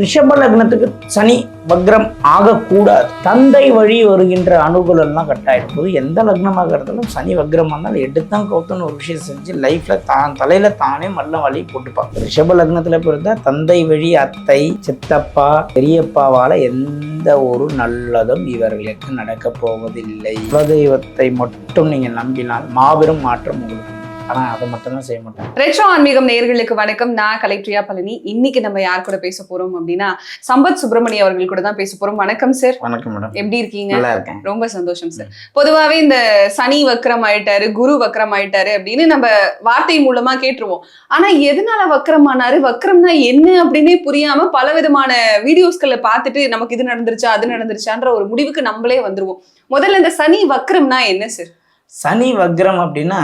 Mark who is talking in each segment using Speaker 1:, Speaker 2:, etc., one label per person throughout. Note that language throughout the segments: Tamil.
Speaker 1: ரிஷப லக்னத்துக்கு சனி வக்ரம் ஆகக்கூடாது. தந்தை வழி வருகின்ற அனுகூலம்லாம் கட்டாயிடும் போது எந்த லக்னமாக இருந்தாலும் சனி வக்ரம் வந்தால் எடுத்தான் கௌத்தன்னு ஒரு விஷயம் செஞ்சு லைஃப்ல தான் தலையில தானே மல்ல வழி போட்டுப்பாங்க. ரிஷப லக்னத்துல பிறந்தா தந்தை வழி அத்தை, சித்தப்பா, பெரியப்பாவால எந்த ஒரு நல்லதும் இவர்களுக்கு நடக்க போவதில்லை. குலதெய்வத்தை மட்டும் நீங்க நம்பினால் மாபெரும் மாற்றம் உங்களுக்கு. ஆனா அதை மட்டும்தான் செய்ய மாட்டேன்.
Speaker 2: ரெட்ரோ ஆன்மீகம் நேயர்களுக்கு வணக்கம். நான் கலைப்ரியா பழனி. இன்னைக்கு நம்ம யார் கூட பேச போறோம் அப்படின்னா சம்பத் சுப்பிரமணியம் அவர்கள் கூட தான் பேச போறோம். வணக்கம் சார்.
Speaker 1: வணக்கம் மேடம்.
Speaker 2: எப்படி இருக்கீங்க?
Speaker 1: நல்லா இருக்கேன்.
Speaker 2: ரொம்ப சந்தோஷம் சார். பொதுவாவே இந்த சனி வக்ரம் ஆயிட்டாரு, குரு வக்ரம் ஆயிட்டாரு அப்படின்னு நம்ம வார்த்தை மூலமா கேட்டுருவோம். ஆனா எதனால வக்ரம் ஆனாரு, வக்ரம்னா என்ன அப்படின்னே புரியாம பல விதமான வீடியோஸ்களை பார்த்துட்டு நமக்கு இது நடந்துருச்சா அது நடந்துருச்சான்ற ஒரு முடிவுக்கு நம்மளே வந்துருவோம். முதல்ல இந்த சனி வக்ரம்னா என்ன சார்?
Speaker 1: சனி வக்ரம் அப்படின்னா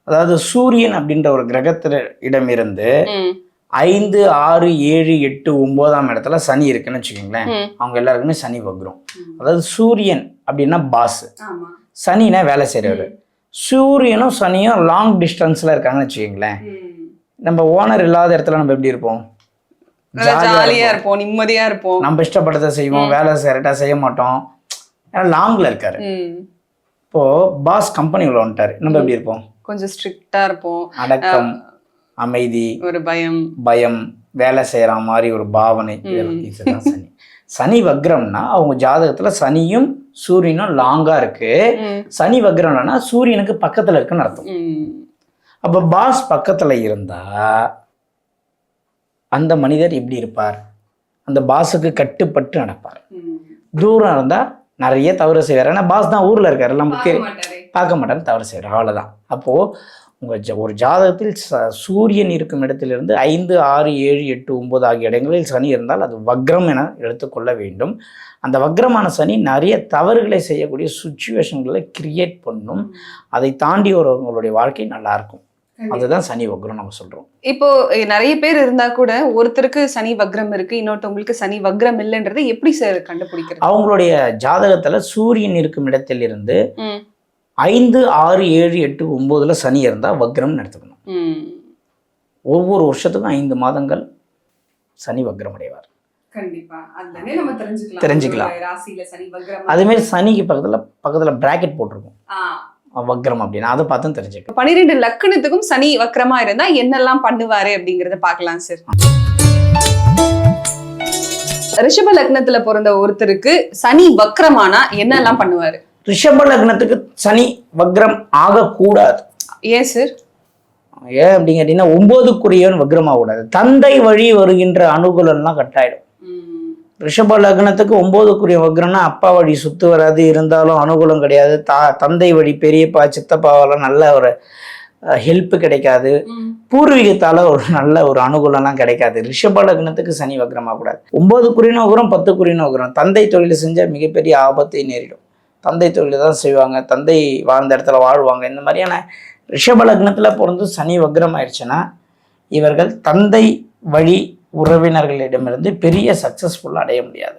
Speaker 1: அதாவது சூரியன் அப்படின்ற ஒரு கிரகத்தில இடமிருந்து 5, 6, 7, 8, 9ஆம் இடத்துல சனி இருக்குன்னு வச்சுக்கோங்களேன். அவங்க எல்லாருக்குமே சனி வக்ரம். அதாவது சூரியன் அப்படின்னா பாஸ், சனினா வேலை செய்யறவர். சூரியனும் சனியும் லாங் டிஸ்டன்ஸ்ல இருக்காங்கன்னு வச்சுக்கோங்களேன். நம்ம ஓனர் இல்லாத இடத்துல நம்ம எப்படி இருப்போம்?
Speaker 2: ஜாலியா இருப்போம், நிம்மதியா இருப்போம்,
Speaker 1: நம்ம இஷ்டப்பட்டதை செய்வோம், வேலை கரெக்டா செய்ய மாட்டோம். ஏன்னா லாங்ல இருக்காரு. இப்போ பாஸ் கம்பெனிக்குள்ள வந்துட்டாரு, நம்ம எப்படி இருப்போம்?
Speaker 2: கொஞ்சம் ஸ்ட்ரிக்டா இருப்போம்,
Speaker 1: அடக்கம், அமைதி,
Speaker 2: ஒரு
Speaker 1: பயம், வேலை செய்யற மாதிரி ஒரு பாவனை. இதுதான் சனி. சனி வக்ரம்னா அவங்க ஜாதகத்துல சனியும் சூரியனும் லாங்கா இருக்கு. சனி வக்ரம்னா சூரியனுக்கு பக்கத்துல இருக்குன்னு அர்த்தம். அப்ப பாஸ் பக்கத்துல இருந்தா அந்த மனிதர் எப்படி இருப்பார்? அந்த பாஸுக்கு கட்டுப்பட்டு நடப்பார். தூரம் இருந்தா நிறைய தவறு செய்வார். ஏன்னா பாஸ் தான் ஊர்ல இருக்காரு, எல்லாம் பார்க்க மாட்டாரு, தவறு செய்வார், அவ்வளவுதான். அப்போ உங்க ஒரு ஜாதகத்தில் சூரியன் இருக்கும் இடத்திலிருந்து 5, 6, 7, 8, 9 ஆகிய இடங்களில் சனி இருந்தால் அது வக்ரம் என எடுத்துக்கொள்ள வேண்டும். அந்த வக்ரமான சனி நிறைய தவறுகளை செய்யக்கூடிய சுச்சுவேஷன்களை கிரியேட் பண்ணும். அதை தாண்டி உங்களுடைய வாழ்க்கை நல்லா இருக்கும். அதுதான் சனி வக்ரம் நம்ம சொல்றோம்.
Speaker 2: இப்போ நிறைய பேர் இருந்தா கூட ஒருத்தருக்கு சனி வக்ரம் இருக்கு, இன்னொருத்தவங்களுக்கு சனி வக்ரம் இல்லைன்றது எப்படி சார் கண்டுபிடிக்கிறது?
Speaker 1: அவங்களுடைய ஜாதகத்துல சூரியன் இருக்கும் இடத்திலிருந்து 5, 6, 7, 8, 9ல சனி இருந்தா வக்ரம் எடுத்துக்கணும். ஒவ்வொரு வருஷத்துக்கும் 5 மாதங்கள் சனி வக்ரம் அடைவார். தெரிஞ்சுக்கலாம். அதே மாதிரி சனிக்கு பக்கத்துல பிராக்கெட் போட்டிருக்கும் வக்ரம் அப்படின்னு, அதை பார்த்து தெரிஞ்சுக்கலாம்.
Speaker 2: 12 லக்னத்துக்கும் சனி வக்ரமா இருந்தா என்னெல்லாம் பண்ணுவாரு அப்படிங்கறத பார்க்கலாம் சார். ரிஷப லக்னத்துல பிறந்த ஒருத்தருக்கு சனி வக்ரமானா என்னெல்லாம் பண்ணுவாரு?
Speaker 1: ரிஷப லக்னத்துக்கு சனி வக்ரம் ஆகக்கூடாது.
Speaker 2: ஏன் சார்?
Speaker 1: ஏன் அப்படின்னு கேட்டீங்கன்னா 9க்குரியவன் வக்ரம் ஆகக்கூடாது. தந்தை வழி வருகின்ற அனுகூலம்லாம் கட்டாயிடும். ரிஷப லக்னத்துக்கு 9க்குரிய வக்ரம்னா அப்பா வழி சுத்து வராது, இருந்தாலும் அனுகூலம் கிடையாது. தந்தை வழி பெரியப்பா சித்தப்பாவெல்லாம் நல்ல ஒரு ஹெல்ப் கிடைக்காது. பூர்வீகத்தால ஒரு நல்ல ஒரு அனுகூலம்லாம் கிடைக்காது. ரிஷப லக்னத்துக்கு சனி வக்ரமாக கூடாது. 9க்குரிய வக்ரம், 10க்குரிய வக்ரம். தந்தை தொழிலை செஞ்ச மிகப்பெரிய ஆபத்தை நேரிடும். தந்தை தொழிலை தான் செய்வாங்க, தந்தை வாழ்ந்த இடத்துல வாழ்வாங்க. இந்த மாதிரியான ரிஷப லக்னத்துல பிறந்து சனி வக்ரம் ஆயிடுச்சுன்னா இவர்கள் தந்தை வழி உறவினர்களிடமிருந்து பெரிய சக்சஸ்ஃபுல் அடைய முடியாது.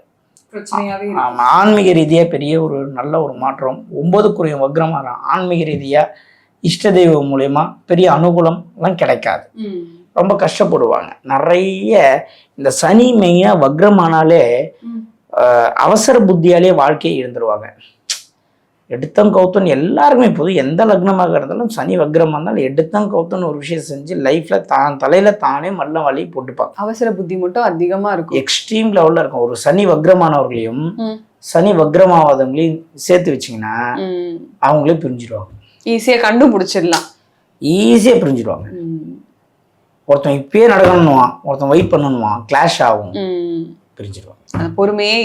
Speaker 1: ஆன்மீக ரீதியா பெரிய ஒரு நல்ல ஒரு மாற்றம். 9க்குரிய வக்ரமாக ஆன்மீக ரீதியா இஷ்ட தெய்வம் மூலயமா பெரிய அனுகூலம் எல்லாம் கிடைக்காது. ரொம்ப கஷ்டப்படுவாங்க. நிறைய இந்த சனி மெய்யா வக்ரமானாலே அவசர புத்தியாலே வாழ்க்கையை இழந்துருவாங்க. எடுத்தம் கௌத்தன் எல்லாருக்குமே போதும். எந்த லக்னமாக இருந்தாலும் சனி வக்ரமா இருந்தாலும் எடுத்தம் கௌத்தன் ஒரு விஷயம் செஞ்சு லைஃப்ல தான் தலையில தானே மல்ல வழி போட்டுப்பாங்க.
Speaker 2: அவசர புத்தி மட்டும் அதிகமா இருக்கும்,
Speaker 1: எக்ஸ்ட்ரீம் லெவல்ல இருக்கும். ஒரு சனி வக்ரமானவர்களையும் சனி வக்ரமாவாதவங்களையும் சேர்த்து வச்சிங்கன்னா அவங்களே பிரிஞ்சிடுவாங்க. ஈஸியா
Speaker 2: கண்டுபிடிச்சிடலாம்,
Speaker 1: ஈஸியா பிரிஞ்சிடுவாங்க. ஒருத்தன் இப்பயே நடக்கணும்னுவான், ஒருத்தன் வெயிட் பண்ணணுமா, கிளாஷ் ஆகும், பிரிஞ்சிடுவாங்க.
Speaker 2: பொறுமையே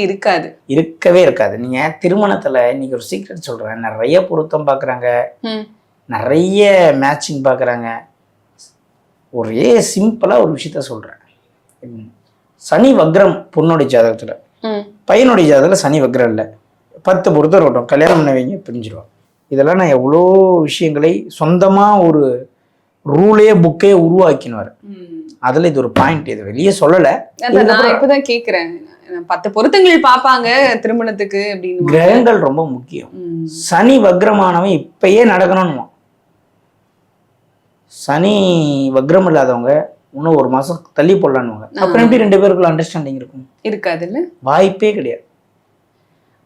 Speaker 1: இருக்கவே இருக்காது. நீங்க திருமணத்துல இன்னைக்கு ஒரு சீக்ரெட் சொல்றேன். நிறைய பொருத்தம் பாக்குறாங்க, நிறைய மேட்சிங் பாக்குறாங்க. ஒரே சிம்பிளா ஒரு விஷயத்த சொல்றேன். சனி வக்ரம் பொண்ணுடைய ஜாதகத்துல, பையனுடைய ஜாதகத்துல சனி வக்ரம் இல்லை. 10 பொருத்தம் இருக்கட்டும், கல்யாணம் பண்ணவங்க பிரிஞ்சிடுவாங்க. இதெல்லாம் நான் எவ்வளோ விஷயங்களை சொந்தமா ஒரு ரூலே புக்கே உருவாக்கினார். அதுல இது ஒரு பாயிண்ட். இது வெளியே சொல்லல,
Speaker 2: நான் இப்பதான் கேக்குறேன். 10 பொருத்தங்கள் பாப்பாங்க திருமணத்துக்கு அப்படின்னு.
Speaker 1: கிரகங்கள் ரொம்ப முக்கியம். சனி வக்ரமானவன் இப்பயே நடக்கணும்னுமா. சனி வக்ரம் இல்லாதவங்க இன்னும் 1 மாசம் தள்ளி போடலான்னுவாங்க. அப்புறம் எப்படி 2 பேருக்குள்ள அண்டர்ஸ்டாண்டிங் இருக்கும்?
Speaker 2: இருக்காதுல்ல.
Speaker 1: வாய்ப்பே கிடையாது.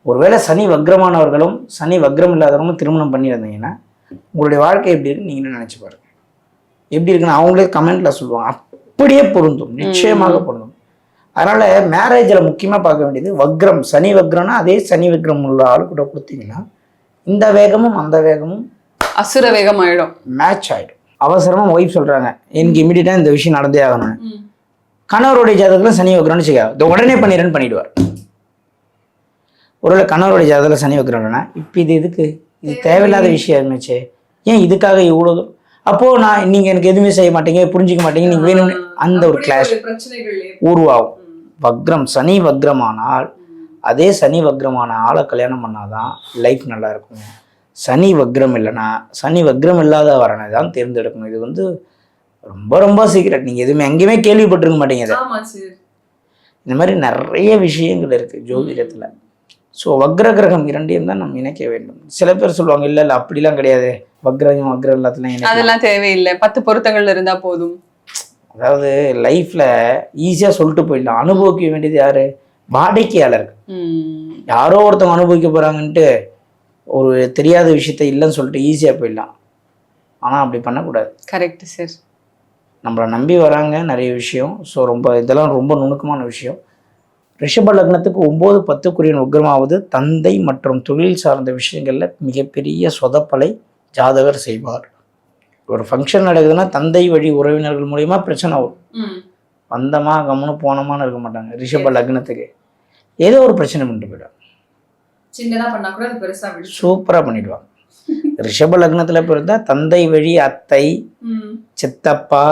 Speaker 1: ஒருவேளை சனி வக்ரமானவர்களும் சனி வக்ரம் இல்லாதவங்களும் திருமணம் பண்ணியிருந்தீங்கன்னா உங்களுடைய வாழ்க்கை எப்படி இருக்குன்னு நீங்களே நினைச்சு பாருங்க. எப்படி இருக்குன்னு அவங்களே கமெண்ட்ல சொல்லுவாங்க. அப்படியே பொருந்தும், நிச்சயமாக பொருந்தும். அதனால மேரேஜில் முக்கியமா பார்க்க வேண்டியது வக்ரம். சனி வக்ரம்னா அதே சனி வக்ரம் உள்ள ஆளு கூட கொடுத்தீங்கன்னா இந்த வேகமும் அந்த வேகமும்
Speaker 2: அசுர வேகம் ஆயிடும்,
Speaker 1: மேட்ச் ஆயிடும். அவசரமா ஒய்ஃப் சொல்றாங்க எனக்கு இமீடியட்டா இந்த விஷயம் நடந்தே ஆகணும். கணவருடைய ஜாதகத்துல சனி வக்ரம்னு செய்ய உடனே பண்ணிடுறேன்னு பண்ணிடுவார். ஒருவேளை கணவருடைய ஜாதகத்துல சனி வக்ரம்னா இப்போ இது எதுக்கு, இது தேவையில்லாத விஷயம் இருந்துச்சு, ஏன் இதுக்காக இவ்வளவு, அப்போ நான் நீங்க எனக்கு எதுவுமே செய்ய மாட்டீங்க, புரிஞ்சிக்க மாட்டீங்க, நீங்க வேணும்னு அந்த ஒரு கிளாஷ் உருவாகும். வக்ரம் சனி வக்ரமானால் அதே சனி வக்ரமான ஆளை கல்யாணம் பண்ணாதான் லைஃப் நல்லா இருக்கும். சனி வக்ரம் இல்லைன்னா சனி வக்ரம் இல்லாத வரனை தான் தேர்ந்தெடுக்கணும். இது வந்து ரொம்ப ரொம்ப சீக்ரெட். நீங்க எதுவுமே எங்கேயுமே கேள்விப்பட்டிருக்க மாட்டீங்க. இந்த மாதிரி நிறைய விஷயங்கள் இருக்கு ஜோதிடத்துல. ஸோ வக்ர கிரகம் 2 தான் நம்ம இணைக்க வேண்டும். சில பேர் சொல்லுவாங்க இல்ல இல்ல அப்படிலாம் கிடையாது, வக்ரம் வக்ரம் எல்லாத்துலாம்
Speaker 2: அதெல்லாம் தேவையில்லை, 10 பொருத்தங்கள் இருந்தா போதும்.
Speaker 1: அதாவது லைஃப்ல ஈஸியா சொல்லிட்டு போயிடலாம். அனுபவிக்க வேண்டியது யாரு? வாடிக்கையாளர். யாரோ ஒருத்தவங்க அனுபவிக்க போறாங்கன்ட்டு ஒரு தெரியாத விஷயத்த இல்லைன்னு சொல்லிட்டு ஈஸியா போயிடலாம். ஆனா அப்படி பண்ணக்கூடாது.
Speaker 2: Correct sir.
Speaker 1: நம்மளை நம்பி வராங்க நிறைய விஷயம். ஸோ ரொம்ப இதெல்லாம் ரொம்ப நுணுக்கமான விஷயம். ரிஷப லக்னத்துக்கு 9, 10 உக்கிரமாவது தந்தை மற்றும் தொழில் சார்ந்த விஷயங்கள்ல மிகப்பெரிய சொதப்பலை ஜாதகர் செய்வார். ஒரு ஃபங்க்ஷன் நடக்குதுன்னா தந்தை வழி உறவினர்கள் மூலியமா பிரச்சனை வரும். வந்தமா கம்முன்னு போனோமான்னு இருக்க மாட்டாங்க. ரிஷப லக்னத்துக்கு ஏதோ ஒரு பிரச்சனை பண்ணிட்டு போயிடுவாங்க. சூப்பரா பண்ணிடுவாங்க. ரிஷப லக்னத்துல பிறந்தா தந்தை வழி அத்தை, சித்தப்பா,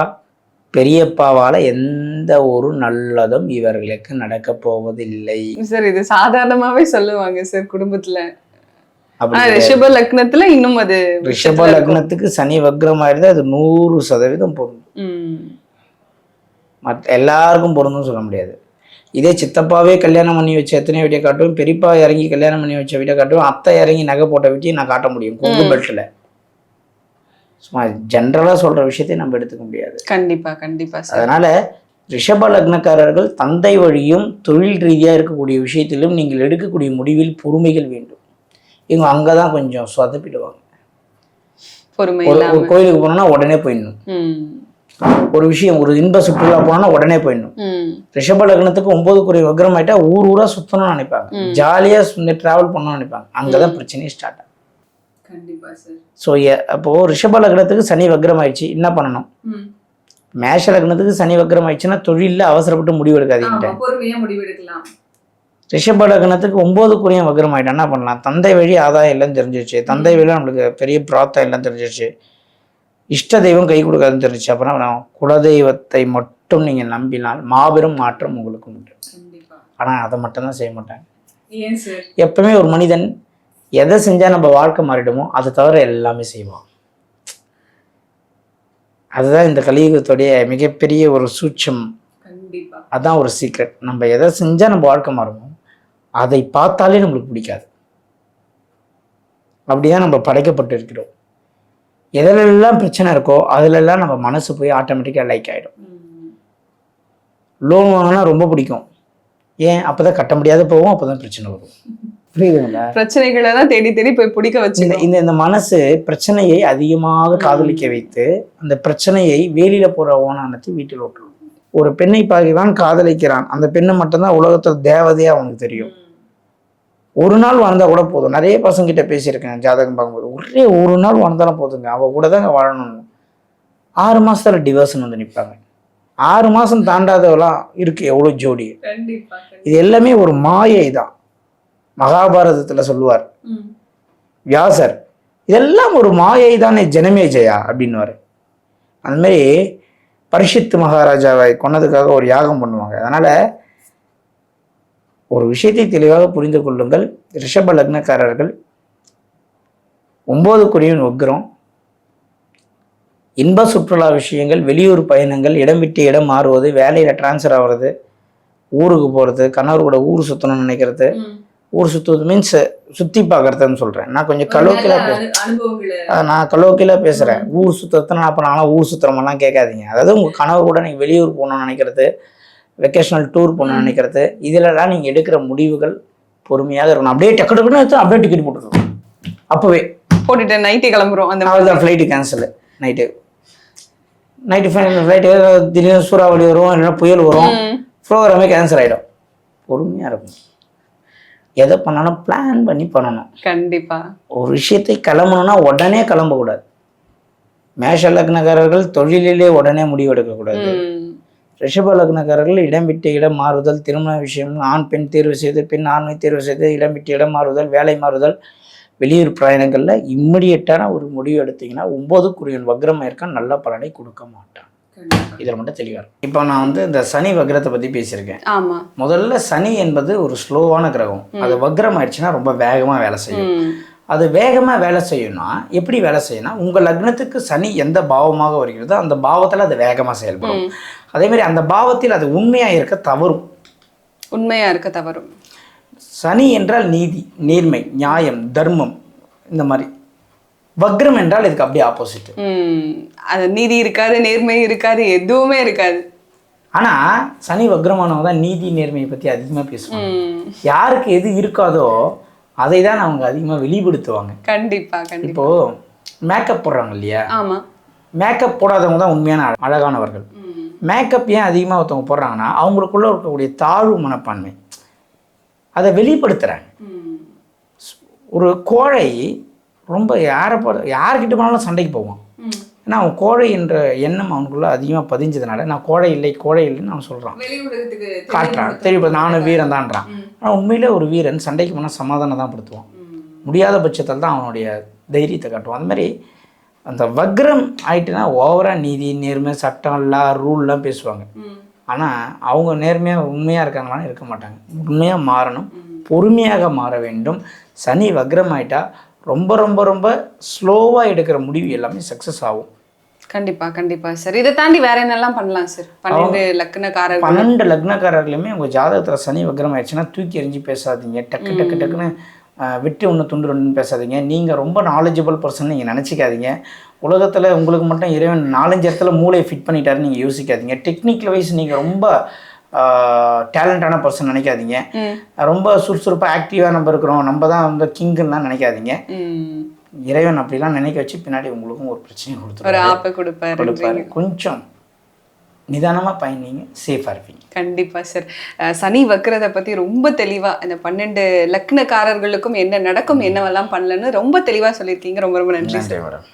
Speaker 1: பெரியப்பாவால எந்த ஒரு நல்லதும் இவர்களுக்கு நடக்க போவதில்லை
Speaker 2: சார். இது சாதாரணமாவே சொல்லுவாங்க சார் குடும்பத்துல. ரிஷப லக்னத்துல இன்னும் அது
Speaker 1: ரிஷப லக்னத்துக்கு சனி வக்ரம் ஆயிருந்தா அது 100% பொருந்தும். மற்ற எல்லாருக்கும் பொருந்தும் சொல்ல முடியாது. இதே சித்தப்பாவே கல்யாணம் பண்ணி வச்ச எத்தனை வீட்டை காட்டும், பெரியப்பா இறங்கி கல்யாணம் பண்ணி வச்ச வீட்டை காட்டும், அத்தை இறங்கி நகை போட்ட வீட்டையும் நான் காட்ட முடியும் கொங்கு பெல்ட்ல. சும்மா ஜென்ரலா சொல்ற விஷயத்தை நம்ம எடுத்துக்க முடியாது.
Speaker 2: கண்டிப்பா கண்டிப்பா.
Speaker 1: அதனால ரிஷப லக்னக்காரர்கள் தந்தை வழியும் தொழில் ரீதியா இருக்கக்கூடிய விஷயத்திலும் நீங்கள் எடுக்கக்கூடிய முடிவில் பொறுமைகள் வேண்டும். இவங்க அங்கதான் கொஞ்சம் சொதப்பிடுவாங்க. ஒரு கோயிலுக்கு போனோம்னா உடனே போயிடணும். ஒரு விஷயம், ஒரு இன்ப சுற்றுலா போனோம்னா உடனே போயிடணும். ரிஷப லக்னத்துக்கு 9 வக்ரம் ஆயிட்டா ஊரா சுத்தணும்னு நினைப்பாங்க, ஜாலியா டிராவல் பண்ணணும்னு நினைப்பாங்க. அங்கதான் பிரச்சனையே ஸ்டார்ட் ஆகும். ஸோ அப்போ ரிஷப லக்னத்துக்கு சனி வக்ரம் ஆயிடுச்சு, என்ன பண்ணணும்? மேஷ லக்னத்துக்கு சனி வக்ரம் ஆயிடுச்சுன்னா தொழில அவசரப்பட்டு முடிவு எடுக்காதீங்க. ரிஷப லக்னத்துக்கு 9 வக்ரம் ஆயிட்டா என்ன பண்ணலாம்? தந்தை வழி ஆதாயம் இல்லைன்னு தெரிஞ்சிருச்சு, தந்தை வழி நம்மளுக்கு பெரிய பிராத்தம் இல்லைன்னு தெரிஞ்சிருச்சு, இஷ்ட தெய்வம் கை கொடுக்காதுன்னு தெரிஞ்சிச்சு. அப்புறம் குலதெய்வத்தை மட்டும் நீங்க நம்பினால் மாபெரும் மாற்றம் உங்களுக்கு உண்டு. ஆனா அதை மட்டும் தான் செய்ய மாட்டாங்க. எப்பவுமே ஒரு மனிதன் எதை செஞ்சா நம்ம வாழ்க்கை மாறிடுமோ அதை தவிர எல்லாமே செய்வான். அதுதான் இந்த கலியுகத்துடைய மிகப்பெரிய ஒரு சூட்சம். அதான் ஒரு சீக்ரெட். நம்ம எதை செஞ்சா நம்ம வாழ்க்கை மாறுமோ அதை பார்த்தாலே நம்மளுக்கு பிடிக்காது. அப்படிதான் நம்ம படைக்கப்பட்டு இருக்கிறோம். எதிலெல்லாம் பிரச்சனை இருக்கோ அதுலெல்லாம் நம்ம மனசு போய் ஆட்டோமேட்டிக்கா லைக் ஆயிடும். லோன் வாங்கினா ரொம்ப பிடிக்கும், ஏன்? அப்பதான் கட்ட முடியாத போகும், அப்பதான் பிரச்சனை வரும். புரியுதுங்களா?
Speaker 2: பிரச்சனைகளை தான் தேடி தேடி போய் பிடிக்க வச்சு
Speaker 1: இந்த மனசு பிரச்சனையை அதிகமாக காதலிக்க வைத்து அந்த பிரச்சனையை வேலியில போற ஓனானத்தை வீட்டில் ஓட்டுரும். ஒரு பெண்ணை பார்க்கிறான், காதலிக்கிறான், அந்த பெண்ணை மட்டும்தான் உலகத்துல தேவதையா அவனுக்கு தெரியும். ஒரு நாள் வாழ்ந்தா கூட போதும். நிறைய பசங்க கிட்ட பேசியிருக்கேன் ஜாதகம் பார்க்கும்போது, ஒரே ஒரு நாள் வாழ்ந்தாலும் போதுங்க, அவ கூட தாங்க வாழணும். 6 மாசத்துல டிவோர்ஸ்னு வந்து நிற்பாங்க. 6 மாசம் தாண்டாதவெல்லாம் இருக்கு எவ்வளவு ஜோடி. இது எல்லாமே ஒரு மாயை தான். மகாபாரதத்துல சொல்லுவார் வியாசர், இதெல்லாம் ஒரு மாயை தானே ஜனமே ஜெயா அப்படின்னுவாரு. அந்த மாதிரி பரிஷித்து மகாராஜாவை கொன்னதுக்காக ஒரு யாகம் பண்ணுவாங்க. அதனால ஒரு விஷயத்தை தெளிவாக புரிந்து கொள்ளுங்கள். ரிஷப லக்னக்காரர்கள் 9 வக்ரம், இன்ப சுற்றுலா விஷயங்கள், வெளியூர் பயணங்கள், இடம் விட்டு இடம் மாறுவது, வேலையில டிரான்ஸ்ஃபர் ஆகுறது, ஊருக்கு போறது, கணவர் கூட ஊர் சுத்தணும்னு நினைக்கிறது, ஊர் சுற்றுவது மீன்ஸ் சுற்றி பார்க்குறதுன்னு சொல்கிறேன். நான் கொஞ்சம் கலோக்கியலாக பேசுகிறேன்.
Speaker 2: அனுபவங்களை
Speaker 1: நான் கலோக்கியலாக பேசுகிறேன். ஊர் சுற்றுறதுனா அப்போ நான்லாம் ஊர் சுற்றுறமெல்லாம் கேட்காதீங்க. அதாவது உங்கள் கனவு கூட நீங்கள் வெளியூர் போகணும்னு நினைக்கிறது, வெக்கேஷனல் டூர் போகணும்னு நினைக்கிறது, இதிலலாம் நீங்கள் எடுக்கிற முடிவுகள் பொறுமையாக இருக்கணும். அப்படியே டக்கு டக்குன்னு எடுத்து அப்படியே டிக்கெட் போட்டுருக்கணும். அப்போவே
Speaker 2: போட்டுட்டு நைட்டு கிளம்புறோம். அந்த
Speaker 1: அவள் தான் ஃப்ளைட்டு கேன்சலு. நைட்டு ஃப்ளைட்டு திடீர்னு சூறாவளி வரும், இல்லைன்னா புயல் வரும், ப்ரோக்ராமே கேன்சல் ஆகிடும். பொறுமையாக இருக்கும். எதை பண்ணாலும் பிளான் பண்ணி பண்ணணும்.
Speaker 2: கண்டிப்பா
Speaker 1: ஒரு விஷயத்தை கிளம்பணும்னா உடனே கிளம்பக்கூடாது. மேஷ லக்னக்காரர்கள் தொழிலிலே உடனே முடிவெடுக்கக்கூடாது. ரிஷப லக்னக்காரர்கள் இடம் விட்டு இடம் மாறுதல், திருமண விஷயம், ஆண் பெண் தேர்வு செய்து, பெண் ஆண்மை தேர்வு செய்து, இடம் விட்டு இடம் மாறுதல், வேலை மாறுதல், வெளியூர் பிரயாணங்களில் இம்மிடியட்டான ஒரு முடிவு எடுத்தீங்கன்னா 9 வக்ரம் இருக்கான், நல்ல பலனை கொடுக்க மாட்டான். இதில் மட்டும் தெளிவாக இருக்கும். இப்போ நான் வந்து இந்த சனி வக்ரத்தை பற்றி பேசியிருக்கேன்.
Speaker 2: ஆமாம்.
Speaker 1: முதல்ல சனி என்பது ஒரு ஸ்லோவான கிரகம். அது வக்ரம் ஆயிடுச்சுன்னா ரொம்ப வேகமாக வேலை செய்யும். அது வேகமாக வேலை செய்யணும்னா எப்படி வேலை செய்யணும்? உங்கள் லக்னத்துக்கு சனி எந்த பாவமாக வருகிறதோ அந்த பாவத்தில் அது வேகமாக செயல்படும். அதேமாதிரி அந்த பாவத்தில் அது உண்மையாக இருக்க தவறும்.
Speaker 2: உண்மையாக இருக்க தவறும்.
Speaker 1: சனி என்றால் நீதி, நேர்மை, நியாயம், தர்மம், இந்த மாதிரி. வக்ரம் என்றால் இதுக்கு அப்படியே ஆப்போசிட்.
Speaker 2: அது நீதி இருக்காது, நேர்மை இருக்காது, எதுவுமே இருக்காது.
Speaker 1: ஆனால் சனி வக்ரமானவங்க தான் நீதி நேர்மையை பற்றி அதிகமாக பேசுவாங்க. யாருக்கு எது இருக்காதோ அதை தான் அவங்க அதிகமாக வெளிப்படுத்துவாங்க.
Speaker 2: கண்டிப்பா கண்டிப்பா.
Speaker 1: இப்போ மேக்கப் போடுறாங்க இல்லையா?
Speaker 2: ஆமாம்.
Speaker 1: மேக்கப் போடாதவங்க தான் உண்மையான அழகானவர்கள். மேக்கப் ஏன் அதிகமாக ஒருத்தவங்க போடுறாங்கன்னா அவங்களுக்குள்ள இருக்கக்கூடிய தாழ்வு மனப்பான்மை அதை வெளிப்படுத்துகிறாங்க. ஒரு கோழை ரொம்ப யார்கிட்ட போனாலும் சண்டைக்கு போவான். ஏன்னா அவன் கோழை என்ற எண்ணம் அவனுக்குள்ள அதிகமாக பதிஞ்சதுனால நான் கோழை இல்லைன்னு அவன் சொல்கிறான், காட்டுறான், தெரியும் நானும் வீரன் தான்றான். ஆனால் உண்மையிலே ஒரு வீரன் சண்டைக்கு போனால் சமாதானம் தான் படுத்துவான். முடியாத பட்சத்தில் தான் அவனுடைய தைரியத்தை காட்டுவான். அந்த மாதிரி அந்த வக்ரம் ஆயிட்டுனா ஓவராக நீதி நேர்மை சட்டம் ரூல்லாம் பேசுவாங்க. ஆனால் அவங்க நேர்மையாக உண்மையாக இருக்காங்களான்னு இருக்க மாட்டாங்க. உண்மையாக மாறணும், பொறுமையாக மாற வேண்டும். சனி வக்ரம் ஆயிட்டா ரொம்ப ரொம்ப ரொம்ப ஸ்லோவாக எடுக்கிற முடிவு எல்லாமே சக்ஸஸ் ஆகும்.
Speaker 2: கண்டிப்பா கண்டிப்பா சார். இதை தாண்டி வேற என்னெல்லாம் பண்ணலாம் சார்? 12
Speaker 1: லக்னக்காரர்களுமே உங்கள் ஜாதகத்தில் சனி வக்ரம் ஆயிடுச்சுன்னா தூக்கி எறிஞ்சு பேசாதீங்க. டக்குன்னு விட்டு ஒன்று துண்டு ஒன்றுன்னு பேசாதீங்க. நீங்கள் ரொம்ப நாலேஜபிள் பர்சன் நீங்கள் நினச்சிக்காதீங்க. உலகத்தில் உங்களுக்கு மட்டும் இறைவன் 4-5 இடத்துல மூளையை ஃபிட் பண்ணிட்டாருன்னு நீங்கள் யோசிக்காதீங்க. டெக்னிக்கல் வைஸ் நீங்கள் ரொம்ப டேலண்டான பர்சன் நினைக்காதீங்க. ரொம்ப சுறுசுறுப்பாக ஆக்டிவாக நம்ம இருக்கிறோம், நம்ம தான் வந்து கிங்குலாம் நினைக்காதீங்க. இறைவன் அப்படிலாம் நினைக்க வச்சு பின்னாடி உங்களுக்கும் ஒரு பிரச்சனை கொடுப்பாரு. கொஞ்சம் நிதானமாக பயணிங்க, சேஃபாக இருப்பீங்க.
Speaker 2: கண்டிப்பாக சார். சனி வக்ரத்தை பற்றி ரொம்ப தெளிவாக இந்த 12 லக்னக்காரர்களுக்கும் என்ன நடக்கும், என்னவெல்லாம் பண்ணலன்னு ரொம்ப தெளிவாக சொல்லியிருக்கீங்க. ரொம்ப ரொம்ப நன்றி சார்.
Speaker 1: மேடம்.